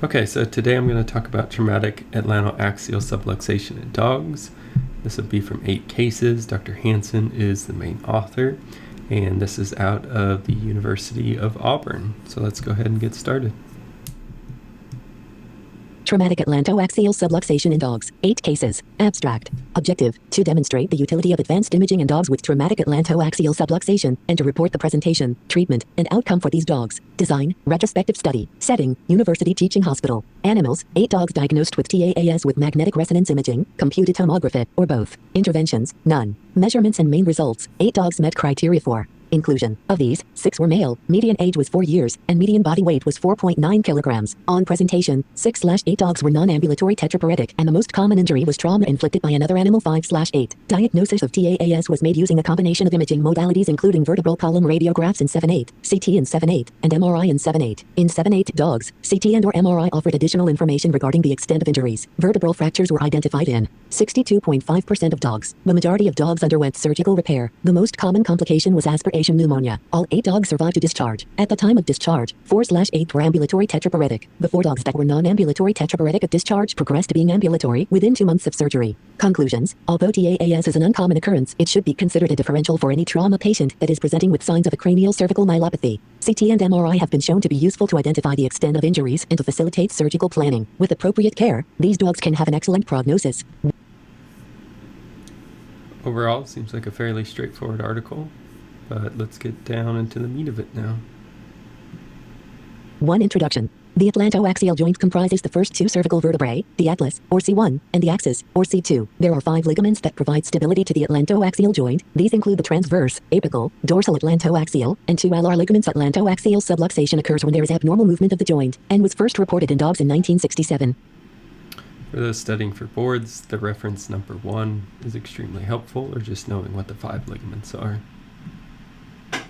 Okay, so today I'm going to talk about traumatic atlantoaxial subluxation in dogs. This will be from 8 cases. Dr. Hansen is the main author, and this is out of the University of Auburn. So let's go ahead and get started. Traumatic atlantoaxial subluxation in dogs, 8 cases. Abstract. Objective, to demonstrate the utility of advanced imaging in dogs with traumatic atlantoaxial subluxation, and to report the presentation, treatment, and outcome for these dogs. Design, retrospective study. Setting, University Teaching Hospital. Animals, 8 dogs diagnosed with TAAS with magnetic resonance imaging, computed tomography, or both. Interventions, none. Measurements and main results, 8 dogs met criteria for inclusion. Of these, 6 were male, median age was 4 years, and median body weight was 4.9 kilograms. On presentation, 6/8 dogs were non-ambulatory tetraplegic, and the most common injury was trauma inflicted by another animal. 5/8. Diagnosis of TAAS was made using a combination of imaging modalities including vertebral column radiographs in 7/8, CT in 7/8, and MRI in 7/8. In 7/8 dogs, CT and/or MRI offered additional information regarding the extent of injuries. Vertebral fractures were identified in 62.5% of dogs. The majority of dogs underwent surgical repair. The most common complication was aspiration pneumonia. All 8 dogs survived to discharge. At the time of discharge, 4/8 were ambulatory tetraplegic. The 4 dogs that were non-ambulatory tetraplegic at discharge progressed to being ambulatory within 2 months of surgery. Conclusions: although TAAS is an uncommon occurrence, it should be considered a differential for any trauma patient that is presenting with signs of a cranial cervical myelopathy. CT and MRI have been shown to be useful to identify the extent of injuries and to facilitate surgical planning. With appropriate care, these dogs can have an excellent prognosis. Overall, it seems like a fairly straightforward article, but let's get down into the meat of it now. 1. Introduction. The atlantoaxial joint comprises the first 2 cervical vertebrae, the atlas, or C1, and the axis, or C2. There are 5 ligaments that provide stability to the atlantoaxial joint. These include the transverse, apical, dorsal atlantoaxial, and 2 alar ligaments. Atlantoaxial subluxation occurs when there is abnormal movement of the joint, and was first reported in dogs in 1967. For those studying for boards, the reference number 1 is extremely helpful, or just knowing what the 5 ligaments are.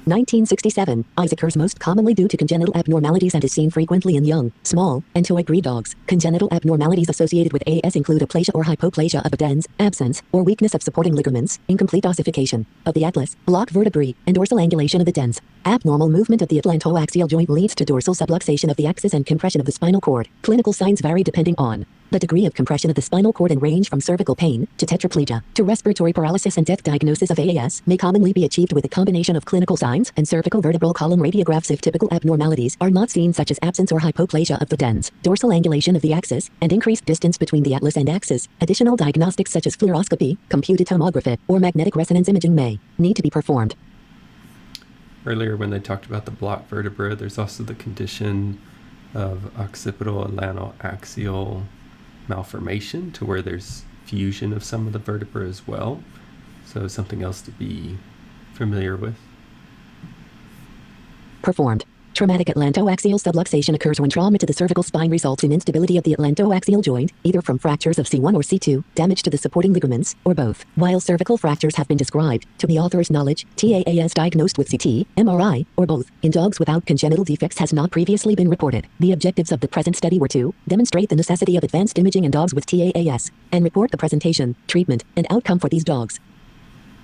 1967. IS occurs most commonly due to congenital abnormalities and is seen frequently in young, small, and toy-breed dogs. Congenital abnormalities associated with AS include aplasia or hypoplasia of the dens, absence or weakness of supporting ligaments, incomplete ossification of the atlas, block vertebrae, and dorsal angulation of the dens. Abnormal movement of the atlantoaxial joint leads to dorsal subluxation of the axis and compression of the spinal cord. Clinical signs vary depending on the degree of compression of the spinal cord and range from cervical pain to tetraplegia to respiratory paralysis and death. Diagnosis of AAS may commonly be achieved with a combination of clinical signs and cervical vertebral column radiographs if typical abnormalities are not seen, such as absence or hypoplasia of the dens, dorsal angulation of the axis, and increased distance between the atlas and axis. Additional diagnostics such as fluoroscopy, computed tomography, or magnetic resonance imaging may need to be performed. Earlier when they talked about the block vertebra, there's also the condition of occipital atlantoaxial malformation, to where there's fusion of some of the vertebrae as well. So something else to be familiar with. Performed. Traumatic atlantoaxial subluxation occurs when trauma to the cervical spine results in instability of the atlantoaxial joint, either from fractures of C1 or C2, damage to the supporting ligaments, or both. While cervical fractures have been described, to the author's knowledge, TAAS diagnosed with CT, MRI, or both, in dogs without congenital defects has not previously been reported. The objectives of the present study were to demonstrate the necessity of advanced imaging in dogs with TAAS, and report the presentation, treatment, and outcome for these dogs.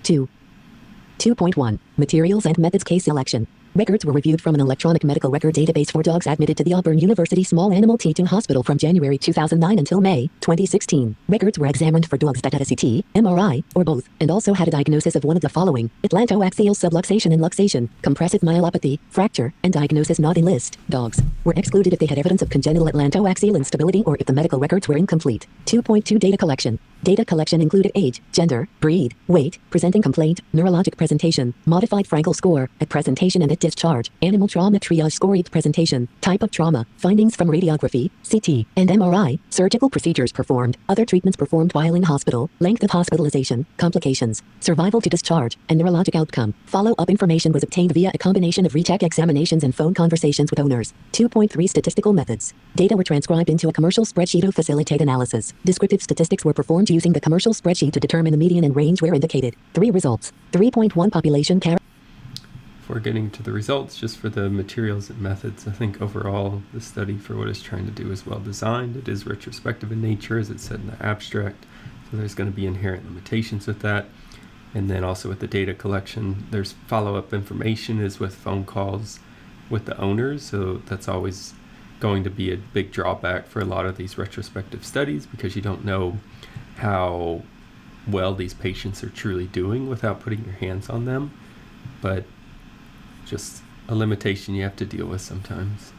2.1. Materials and methods. Case selection. Records were reviewed from an electronic medical record database for dogs admitted to the Auburn University Small Animal Teaching Hospital from January 2009 until May 2016. Records were examined for dogs that had a CT, MRI, or both, and also had a diagnosis of one of the following: atlantoaxial subluxation and luxation, compressive myelopathy, fracture, and diagnosis not in list. Dogs were excluded if they had evidence of congenital atlantoaxial instability or if the medical records were incomplete. 2.2. Data collection. Data collection included age, gender, breed, weight, presenting complaint, neurologic presentation, modified Frankel score, at presentation and at discharge, animal trauma triage score at presentation, type of trauma, findings from radiography, CT, and MRI, surgical procedures performed, other treatments performed while in hospital, length of hospitalization, complications, survival to discharge, and neurologic outcome. Follow-up information was obtained via a combination of recheck examinations and phone conversations with owners. 2.3. Statistical methods. Data were transcribed into a commercial spreadsheet to facilitate analysis. Descriptive statistics were performed using the commercial spreadsheet to determine the median and range where indicated. 3 results. 3.1. Population care. Before getting to the results, just for the materials and methods, I think overall the study, for what it's trying to do, is well designed. It is retrospective in nature, as it said in the abstract, so there's going to be inherent limitations with that. And then also with the data collection, there's follow-up information is with phone calls with the owners, so that's always going to be a big drawback for a lot of these retrospective studies, because you don't know how well these patients are truly doing without putting your hands on them. But just a limitation you have to deal with sometimes.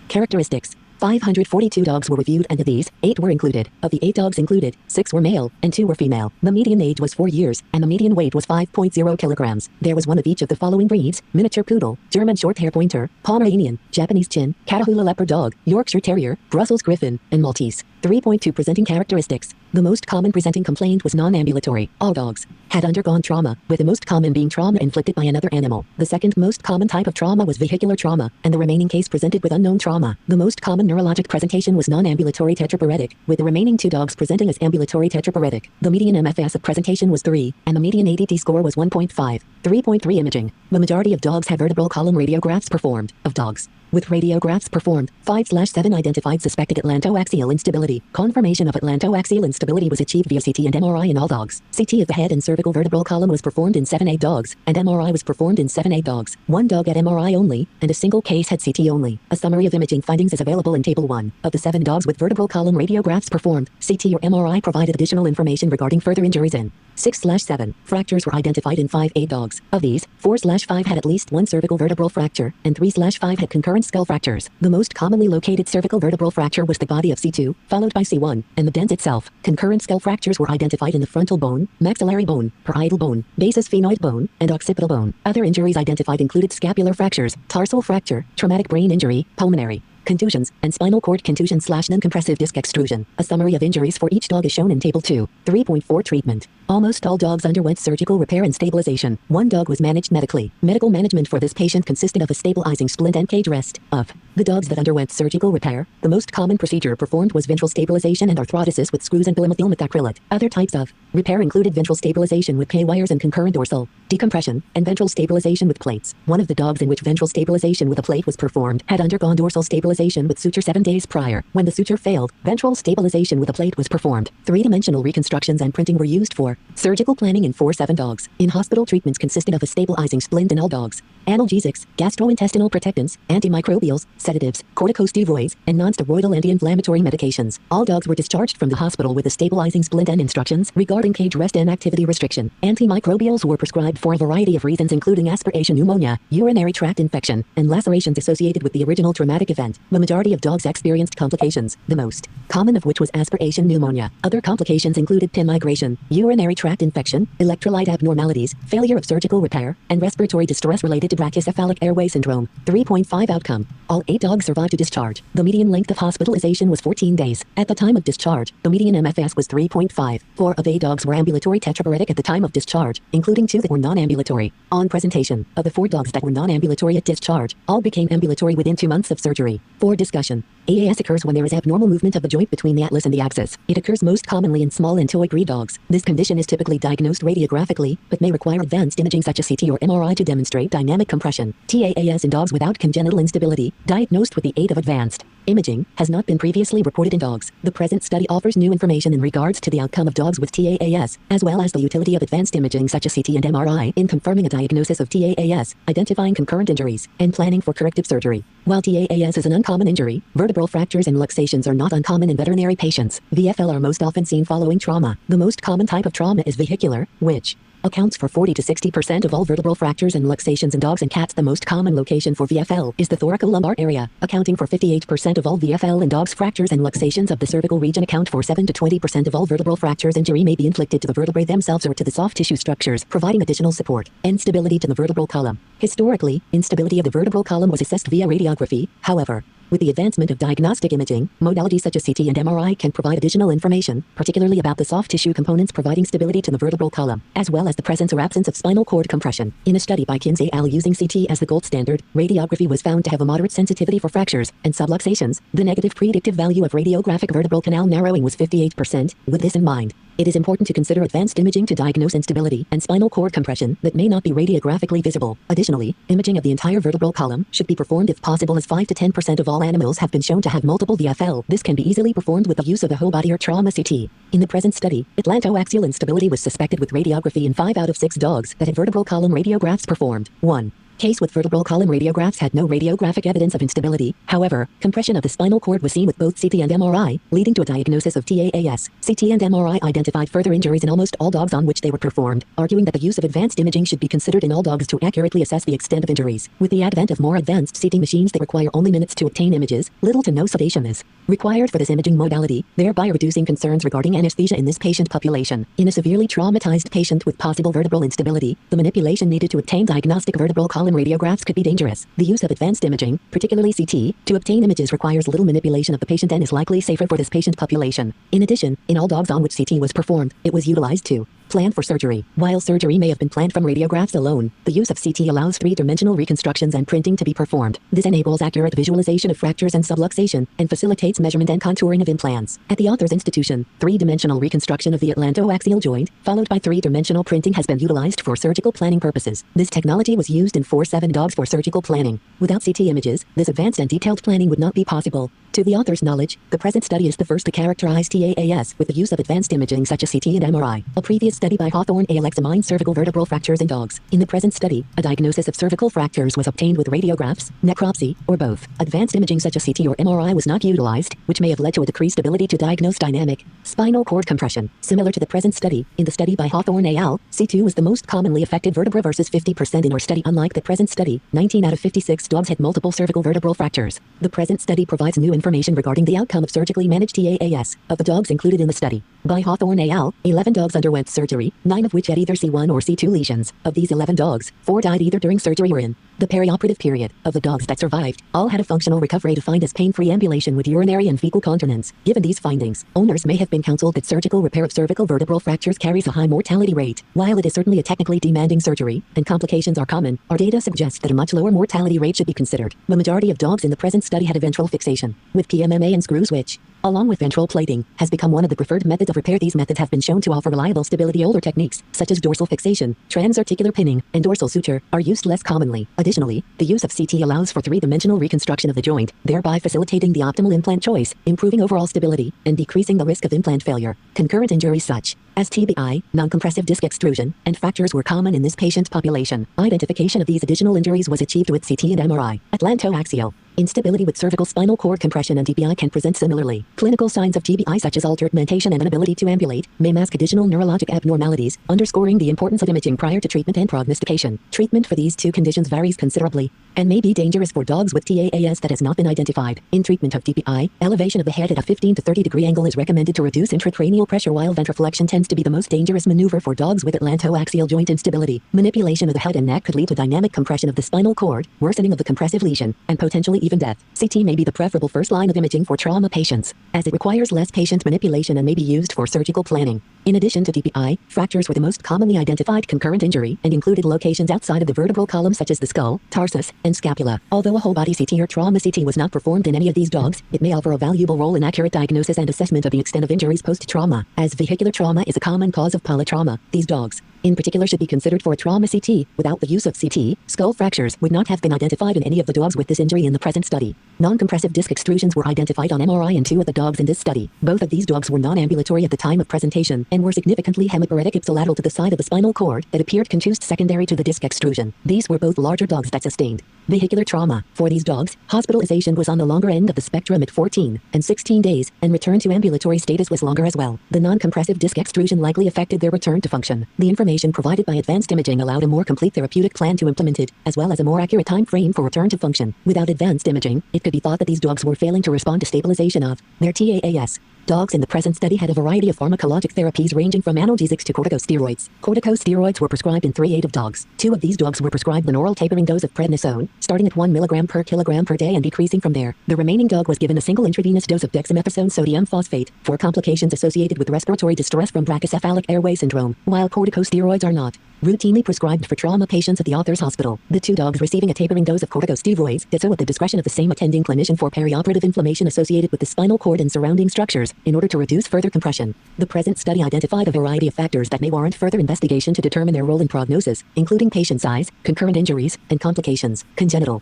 Characteristics. 542 dogs were reviewed, and of these, 8 were included. Of the 8 dogs included, 6 were male and 2 were female. The median age was 4 years, and the median weight was 5.0 kilograms. There was one of each of the following breeds: miniature poodle, German short hair pointer, Pomeranian, Japanese chin, Catahoula leopard dog, Yorkshire terrier, Brussels griffon, and Maltese. 3.2 Presenting characteristics. The most common presenting complaint was non-ambulatory. All dogs had undergone trauma, with the most common being trauma inflicted by another animal. The second most common type of trauma was vehicular trauma, and the remaining case presented with unknown trauma. The most common neurologic presentation was non-ambulatory tetraplegic, with the remaining 2 dogs presenting as ambulatory tetraplegic. The median MFS of presentation was 3, and the median ADT score was 1.5. 3.3 Imaging. The majority of dogs had vertebral column radiographs performed. Of dogs with radiographs performed, 5/7 identified suspected atlantoaxial instability. Confirmation of atlantoaxial instability was achieved via CT and MRI in all dogs. CT of the head and cervical vertebral column was performed in 7 8 dogs, and MRI was performed in 7 8 dogs. 1 dog had MRI only, and a single case had CT only. A summary of imaging findings is available in Table 1. Of the 7 dogs with vertebral column radiographs performed, CT or MRI provided additional information regarding further injuries in 6/7. Fractures were identified in 5 8 dogs. Of these, 4/5 had at least 1 cervical vertebral fracture, and 3/5 had concurrent skull fractures. The most commonly located cervical vertebral fracture was the body of C2, followed by C1, and the dent itself. Concurrent skull fractures were identified in the frontal bone, maxillary bone, parietal bone, basis sphenoid bone, and occipital bone. Other injuries identified included scapular fractures, tarsal fracture, traumatic brain injury, pulmonary contusions, and spinal cord contusion/non-compressive disc extrusion. A summary of injuries for each dog is shown in Table 2. 3.4 Treatment. Almost all dogs underwent surgical repair and stabilization. 1 dog was managed medically. Medical management for this patient consisted of a stabilizing splint and cage rest. Of the dogs that underwent surgical repair, the most common procedure performed was ventral stabilization and arthrodesis with screws and methacrylate. Other types of repair included ventral stabilization with K-wires and concurrent dorsal decompression, and ventral stabilization with plates. One of the dogs in which ventral stabilization with a plate was performed had undergone dorsal stabilization with suture 7 days prior. When the suture failed, ventral stabilization with a plate was performed. 3-dimensional reconstructions and printing were used for surgical planning in 4/7 dogs. In-hospital treatments consisted of a stabilizing splint in all dogs, analgesics, gastrointestinal protectants, antimicrobials, sedatives, corticosteroids, and non-steroidal anti-inflammatory medications. All dogs were discharged from the hospital with a stabilizing splint and instructions regarding cage rest and activity restriction. Antimicrobials were prescribed for a variety of reasons, including aspiration pneumonia, urinary tract infection, and lacerations associated with the original traumatic event. The majority of dogs experienced complications, the most common of which was aspiration pneumonia. Other complications included pin migration, urinary tract infection, electrolyte abnormalities, failure of surgical repair, and respiratory distress related to brachycephalic airway syndrome. 3.5 Outcome. All 8 dogs survived to discharge. The median length of hospitalization was 14 days. At the time of discharge, the median MFS was 3.5. 4 of 8 dogs were ambulatory tetraplegic at the time of discharge, including 2 that were non-ambulatory. On presentation, of the 4 dogs that were non-ambulatory at discharge, all became ambulatory within 2 months of surgery. For discussion. AAS occurs when there is abnormal movement of the joint between the atlas and the axis. It occurs most commonly in small and toy breed dogs. This condition is typically diagnosed radiographically, but may require advanced imaging such as CT or MRI to demonstrate dynamic compression. TAAS in dogs without congenital instability, diagnosed with the aid of advanced imaging, has not been previously reported in dogs. The present study offers new information in regards to the outcome of dogs with TAAS, as well as the utility of advanced imaging such as CT and MRI in confirming a diagnosis of TAAS, identifying concurrent injuries, and planning for corrective surgery. While TAAS is an uncommon injury, vertebral fractures and luxations are not uncommon in veterinary patients. VFL are most often seen following trauma. The most common type of trauma is vehicular, which accounts for 40 to 60% of all vertebral fractures and luxations in dogs and cats. The most common location for VFL is the thoracolumbar area, accounting for 58% of all VFL in dogs. Fractures and luxations of the cervical region account for 7 to 20% of all vertebral fractures. Injury may be inflicted to the vertebrae themselves or to the soft tissue structures, providing additional support. Instability to the vertebral column. Historically, instability of the vertebral column was assessed via radiography. However, with the advancement of diagnostic imaging, modalities such as CT and MRI can provide additional information, particularly about the soft tissue components providing stability to the vertebral column, as well as the presence or absence of spinal cord compression. In a study by Kinsey et al. Using CT as the gold standard, radiography was found to have a moderate sensitivity for fractures and subluxations. The negative predictive value of radiographic vertebral canal narrowing was 58%. With this in mind, it is important to consider advanced imaging to diagnose instability and spinal cord compression that may not be radiographically visible. Additionally, imaging of the entire vertebral column should be performed if possible, as 5 to 10% of all animals have been shown to have multiple VFL. This can be easily performed with the use of a whole body or trauma CT. In the present study, atlantoaxial instability was suspected with radiography in 5 out of 6 dogs that had vertebral column radiographs performed. 1. Case with vertebral column radiographs had no radiographic evidence of instability. However, compression of the spinal cord was seen with both CT and MRI, leading to a diagnosis of TAAS. CT and MRI identified further injuries in almost all dogs on which they were performed, arguing that the use of advanced imaging should be considered in all dogs to accurately assess the extent of injuries. With the advent of more advanced CT machines that require only minutes to obtain images, little to no sedation is required for this imaging modality, thereby reducing concerns regarding anesthesia in this patient population. In a severely traumatized patient with possible vertebral instability, the manipulation needed to obtain diagnostic vertebral column radiographs could be dangerous. The use of advanced imaging, particularly CT, to obtain images requires little manipulation of the patient and is likely safer for this patient population. In addition, in all dogs on which CT was performed, it was utilized to plan for surgery. While surgery may have been planned from radiographs alone, the use of CT allows three-dimensional reconstructions and printing to be performed. This enables accurate visualization of fractures and subluxation, and facilitates measurement and contouring of implants. At the author's institution, three-dimensional reconstruction of the atlantoaxial joint, followed by three-dimensional printing, has been utilized for surgical planning purposes. This technology was used in 4-7 dogs for surgical planning. Without CT images, this advanced and detailed planning would not be possible. To the author's knowledge, the present study is the first to characterize TAAS with the use of advanced imaging such as CT and MRI. A previous study by Hawthorne et al. Examined cervical vertebral fractures in dogs. In the present study, a diagnosis of cervical fractures was obtained with radiographs, necropsy, or both. Advanced imaging such as CT or MRI was not utilized, which may have led to a decreased ability to diagnose dynamic spinal cord compression. Similar to the present study, in the study by Hawthorne et al., C2 was the most commonly affected vertebra versus 50% in our study. Unlike the present study, 19 out of 56 dogs had multiple cervical vertebral fractures. The present study provides new information regarding the outcome of surgically managed TAAS of the dogs included in the study. By Hawthorne et al., 11 dogs underwent surgery, 9 of which had either C1 or C2 lesions. Of these 11 dogs, 4 died either during surgery or in the perioperative period. Of the dogs that survived, all had a functional recovery defined as pain-free ambulation with urinary and fecal continence. Given these findings, owners may have been counseled that surgical repair of cervical vertebral fractures carries a high mortality rate. While it is certainly a technically demanding surgery, and complications are common, our data suggests that a much lower mortality rate should be considered. The majority of dogs in the present study had a ventral fixation, with PMMA and screws which, along with ventral plating, has become one of the preferred methods of repair. These methods have been shown to offer reliable stability. Older techniques, such as dorsal fixation, transarticular pinning, and dorsal suture, are used less commonly. Additionally, the use of CT allows for three-dimensional reconstruction of the joint, thereby facilitating the optimal implant choice, improving overall stability, and decreasing the risk of implant failure. Concurrent injuries such as TBI, non-compressive disc extrusion, and fractures were common in this patient population. Identification of these additional injuries was achieved with CT and MRI. Atlantoaxial instability with cervical spinal cord compression and TBI can present similarly. Clinical signs of TBI such as altered mentation and inability to ambulate may mask additional neurologic abnormalities, underscoring the importance of imaging prior to treatment and prognostication. Treatment for these two conditions varies considerably and may be dangerous for dogs with TAAS that has not been identified. In treatment of TBI, elevation of the head at a 15 to 30 degree angle is recommended to reduce intracranial pressure, while ventriflexion tends to be the most dangerous maneuver for dogs with atlantoaxial joint instability. Manipulation of the head and neck could lead to dynamic compression of the spinal cord, worsening of the compressive lesion, and potentially even death. CT may be the preferable first line of imaging for trauma patients, as it requires less patient manipulation and may be used for surgical planning. In addition to TBI, fractures were the most commonly identified concurrent injury and included locations outside of the vertebral column such as the skull, tarsus, and scapula. Although a whole-body CT or trauma CT was not performed in any of these dogs, it may offer a valuable role in accurate diagnosis and assessment of the extent of injuries post-trauma. As vehicular trauma is a common cause of polytrauma, these dogs, in particular, should be considered for a trauma CT. Without the use of CT, skull fractures would not have been identified in any of the dogs with this injury in the present study. Non-compressive disc extrusions were identified on MRI in 2 of the dogs in this study. Both of these dogs were non-ambulatory at the time of presentation and were significantly hemiparetic ipsilateral to the side of the spinal cord that appeared contused secondary to the disc extrusion. These were both larger dogs that sustained vehicular trauma. For these dogs, hospitalization was on the longer end of the spectrum at 14 and 16 days, and return to ambulatory status was longer as well. The non-compressive disc extrusion likely affected their return to function. The information provided by advanced imaging allowed a more complete therapeutic plan to implement it, as well as a more accurate time frame for return to function. Without advanced imaging, it could be thought that these dogs were failing to respond to stabilization of their TAAS. Dogs in the present study had a variety of pharmacologic therapies ranging from analgesics to corticosteroids. Corticosteroids were prescribed in 3/8 of dogs. 2 of these dogs were prescribed an oral tapering dose of prednisone, starting at 1 mg per kilogram per day and decreasing from there. The remaining dog was given a single intravenous dose of dexamethasone sodium phosphate for complications associated with respiratory distress from brachycephalic airway syndrome. While corticosteroids are not routinely prescribed for trauma patients at the author's hospital, the 2 dogs receiving a tapering dose of corticosteroids did so at the discretion of the same attending clinician for perioperative inflammation associated with the spinal cord and surrounding structures, in order to reduce further compression. The present study identified a variety of factors that may warrant further investigation to determine their role in prognosis, including patient size, concurrent injuries, and complications. Congenital,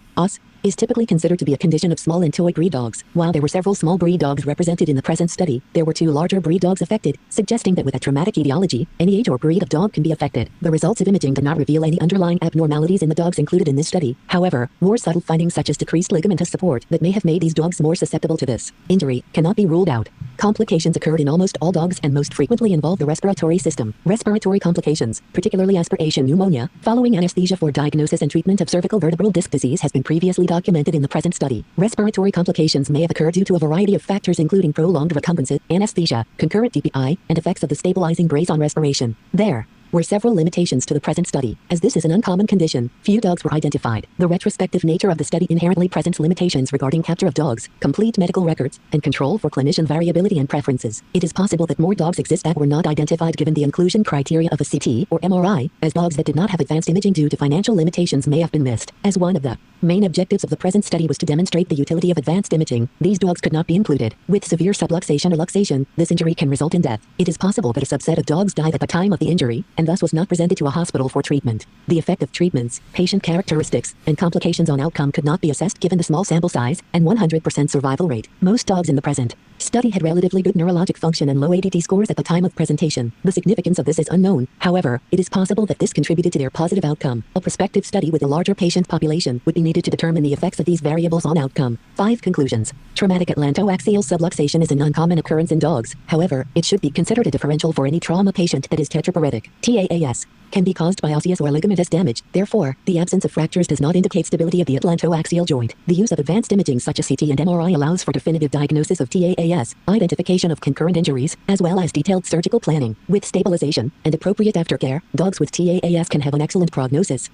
is typically considered to be a condition of small and toy breed dogs. While there were several small breed dogs represented in the present study, there were 2 larger breed dogs affected, suggesting that with a traumatic etiology, any age or breed of dog can be affected. The results of imaging did not reveal any underlying abnormalities in the dogs included in this study. However, more subtle findings such as decreased ligamentous support that may have made these dogs more susceptible to this injury cannot be ruled out. Complications occurred in almost all dogs and most frequently involve the respiratory system. Respiratory complications, particularly aspiration pneumonia, following anesthesia for diagnosis and treatment of cervical vertebral disc disease has been previously documented in the present study. Respiratory complications may have occurred due to a variety of factors including prolonged recumbency, anesthesia, concurrent DPI, and effects of the stabilizing brace on respiration. There were several limitations to the present study. As this is an uncommon condition, few dogs were identified. The retrospective nature of the study inherently presents limitations regarding capture of dogs, complete medical records, and control for clinician variability and preferences. It is possible that more dogs exist that were not identified given the inclusion criteria of a CT or MRI, as dogs that did not have advanced imaging due to financial limitations may have been missed. As one of the main objectives of the present study was to demonstrate the utility of advanced imaging, these dogs could not be included. With severe subluxation or luxation, this injury can result in death. It is possible that a subset of dogs died at the time of the injury, and thus was not presented to a hospital for treatment. The effect of treatments, patient characteristics, and complications on outcome could not be assessed given the small sample size and 100% survival rate. Most dogs in the present study had relatively good neurologic function and low ADT scores at the time of presentation. The significance of this is unknown. However, it is possible that this contributed to their positive outcome. A prospective study with a larger patient population would be needed to determine the effects of these variables on outcome. 5 conclusions. Traumatic atlantoaxial subluxation is an uncommon occurrence in dogs. However, it should be considered a differential for any trauma patient that is tetraplegic. TAAS can be caused by osseous or ligamentous damage. Therefore, the absence of fractures does not indicate stability of the atlantoaxial joint. The use of advanced imaging such as CT and MRI allows for definitive diagnosis of TAAS, identification of concurrent injuries, as well as detailed surgical planning. With stabilization and appropriate aftercare, dogs with TAAS can have an excellent prognosis.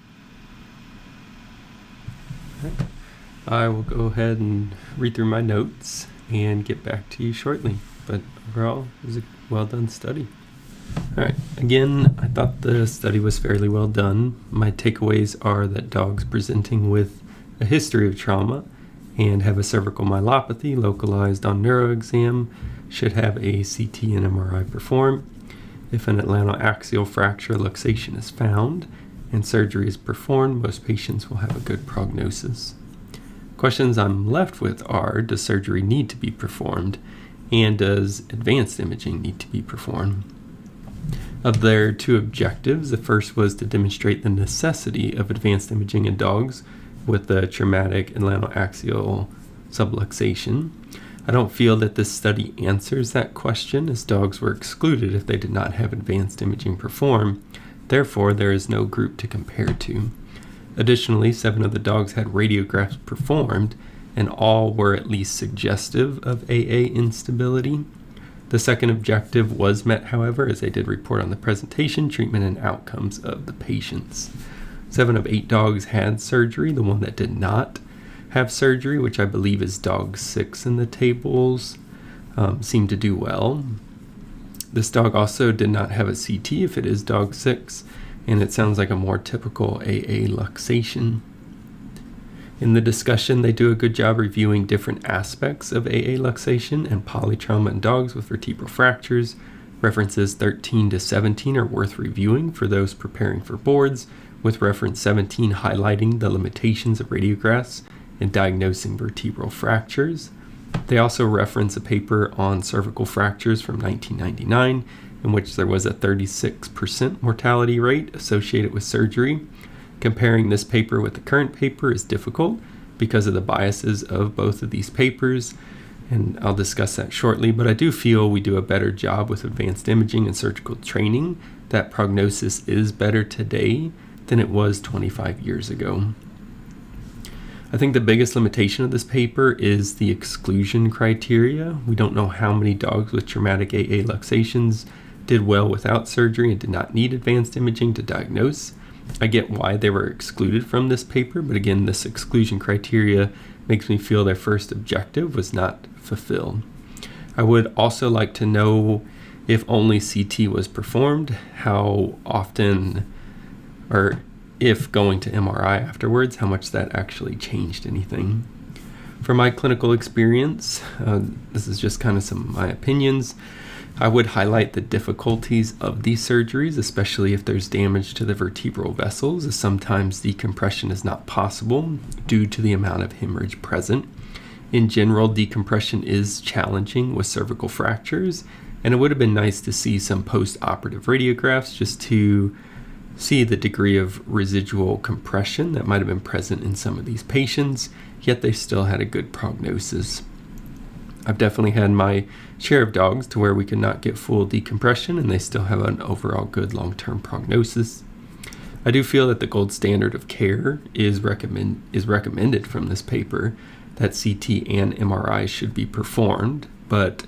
I will go ahead and read through my notes and get back to you shortly. But overall, it was a well done study. All right. Again, I thought the study was fairly well done. My takeaways are that dogs presenting with a history of trauma and have a cervical myelopathy localized on neuroexam should have a CT and MRI performed. If an atlantoaxial fracture luxation is found and surgery is performed, most patients will have a good prognosis. Questions I'm left with are, does surgery need to be performed, and does advanced imaging need to be performed? Of their 2 objectives, the first was to demonstrate the necessity of advanced imaging in dogs with the traumatic atlantoaxial subluxation. I don't feel that this study answers that question, as dogs were excluded if they did not have advanced imaging performed. Therefore, there is no group to compare to. Additionally, 7 of the dogs had radiographs performed, and all were at least suggestive of AA instability. The second objective was met, however, as they did report on the presentation, treatment, and outcomes of the patients. 7 of 8 dogs had surgery. The one that did not have surgery, which I believe is dog 6 in the tables, seemed to do well. This dog also did not have a CT if it is dog 6, and it sounds like a more typical AA luxation. In the discussion, they do a good job reviewing different aspects of AA luxation and polytrauma in dogs with vertebral fractures. References 13 to 17 are worth reviewing for those preparing for boards, with reference 17 highlighting the limitations of radiographs in diagnosing vertebral fractures. They also reference a paper on cervical fractures from 1999, in which there was a 36% mortality rate associated with surgery. Comparing this paper with the current paper is difficult because of the biases of both of these papers, and I'll discuss that shortly, but I do feel we do a better job with advanced imaging and surgical training. That prognosis is better today than it was 25 years ago. I think the biggest limitation of this paper is the exclusion criteria. We don't know how many dogs with traumatic AA luxations did well without surgery and did not need advanced imaging to diagnose. I get why they were excluded from this paper, but again, this exclusion criteria makes me feel their first objective was not fulfilled. I would also like to know, if only CT was performed, how often, or if going to MRI afterwards, how much that actually changed anything. From my clinical experience, this is just kind of some of my opinions. I would highlight the difficulties of these surgeries, especially if there's damage to the vertebral vessels, as sometimes decompression is not possible due to the amount of hemorrhage present. In general, decompression is challenging with cervical fractures, and it would have been nice to see some post-operative radiographs just to see the degree of residual compression that might have been present in some of these patients, yet they still had a good prognosis. I've definitely had my share of dogs to where we could not get full decompression and they still have an overall good long-term prognosis. I do feel that the gold standard of care is recommended from this paper that CT and MRI should be performed, but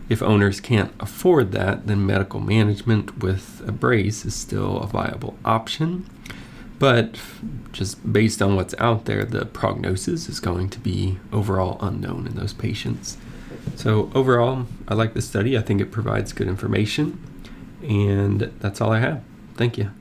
if owners can't afford that, then medical management with a brace is still a viable option. But just based on what's out there, the prognosis is going to be overall unknown in those patients. So overall, I like the study. I think it provides good information. And that's all I have. Thank you.